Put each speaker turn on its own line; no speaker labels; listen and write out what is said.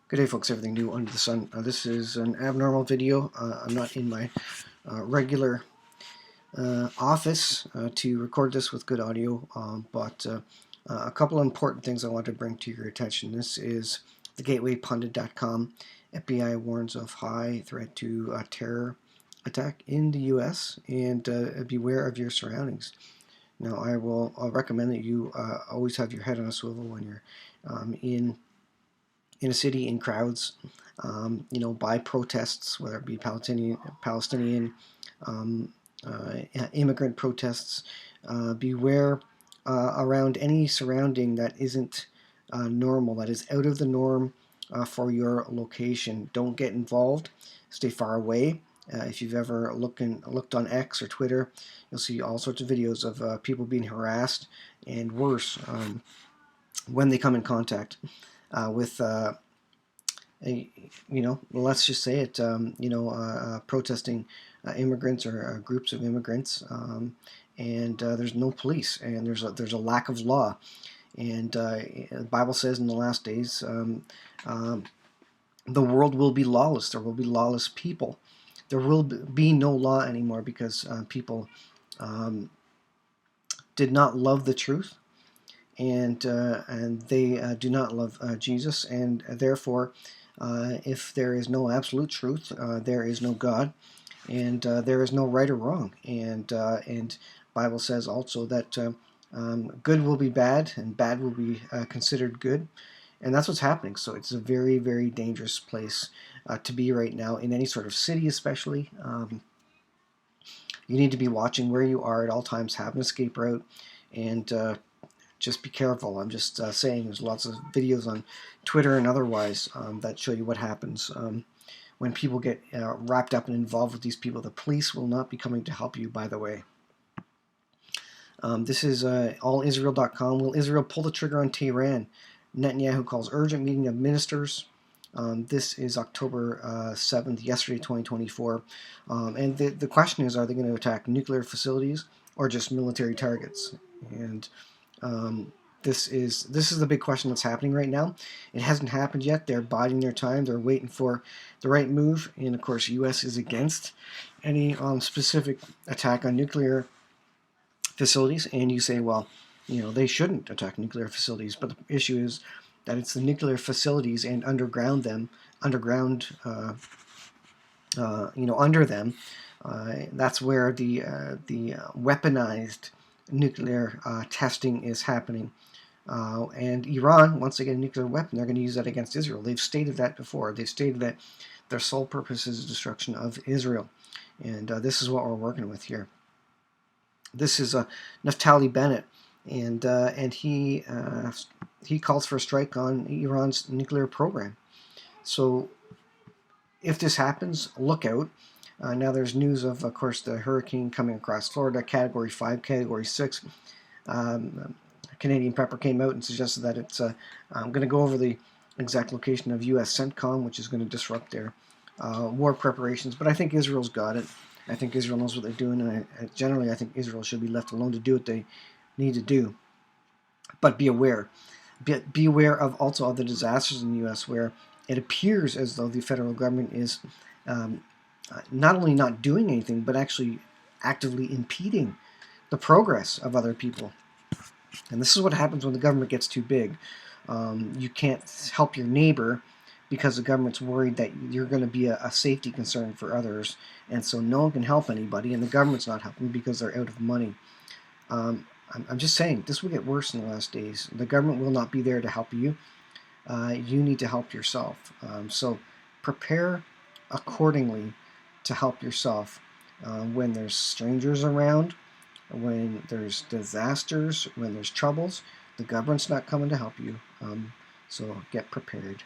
Good day, folks. Everything new under the sun. This is an abnormal video. I'm not in my regular office to record this with good audio, but a couple of important things I want to bring to your attention. This is thegatewaypundit.com. FBI warns of high threat to terror attack in the U.S. and beware of your surroundings. Now, I'll recommend that you always have your head on a swivel when you're in a city, in crowds, by protests, whether it be Palestinian immigrant protests. Beware around any surrounding that isn't normal, that is out of the norm for your location. Don't get involved. Stay far away. If you've ever looked on X or Twitter, you'll see all sorts of videos of people being harassed and worse when they come in contact with let's just say it, protesting immigrants or groups of immigrants, and there's no police, and there's a lack of law, and the Bible says in the last days the world will be lawless. There will be lawless people. There will be no law anymore because people did not love the truth, and they do not love Jesus, and therefore, if there is no absolute truth, there is no God, and there is no right or wrong. And Bible says also that good will be bad, and bad will be considered good, and that's what's happening. So it's a very, very dangerous place to be right now in any sort of city, especially. You need to be watching where you are at all times. Have an escape route, and just be careful. I'm just saying there's lots of videos on Twitter and otherwise that show you what happens when people get wrapped up and involved with these people. The police will not be coming to help you, by the way. This is allisrael.com. Will Israel pull the trigger on Tehran? Netanyahu calls urgent meeting of ministers. This is October 7th, yesterday, 2024. And the question is, are they going to attack nuclear facilities or just military targets? And this is the big question that's happening right now. It hasn't happened yet. They're biding their time. They're waiting for the right move. And of course, U.S. is against any specific attack on nuclear facilities. And you say, well, they shouldn't attack nuclear facilities. But the issue is that it's the nuclear facilities and underground them, under them. That's where the weaponized nuclear testing is happening. And Iran, once they get a nuclear weapon, they're going to use that against Israel. They've stated that before. They've stated that their sole purpose is the destruction of Israel. And this is what we're working with here. This is Naftali Bennett, and he calls for a strike on Iran's nuclear program. So if this happens, look out. Now there's news of course, the hurricane coming across Florida, Category 5, Category 6. Canadian Pepper came out and suggested that it's going to go over the exact location of U.S. CENTCOM, which is going to disrupt their war preparations. But I think Israel's got it. I think Israel knows what they're doing, and generally I think Israel should be left alone to do what they need to do. But be aware. Be aware of also other disasters in the U.S. where it appears as though the federal government is not only not doing anything, but actually actively impeding the progress of other people. And this is what happens when the government gets too big. You can't help your neighbor because the government's worried that you're going to be a safety concern for others, and so no one can help anybody, and the government's not helping because they're out of money. I'm just saying, this will get worse in the last days. The government will not be there to help you. You need to help yourself. So prepare accordingly to help yourself when there's strangers around, when there's disasters, when there's troubles. The government's not coming to help you. So get prepared.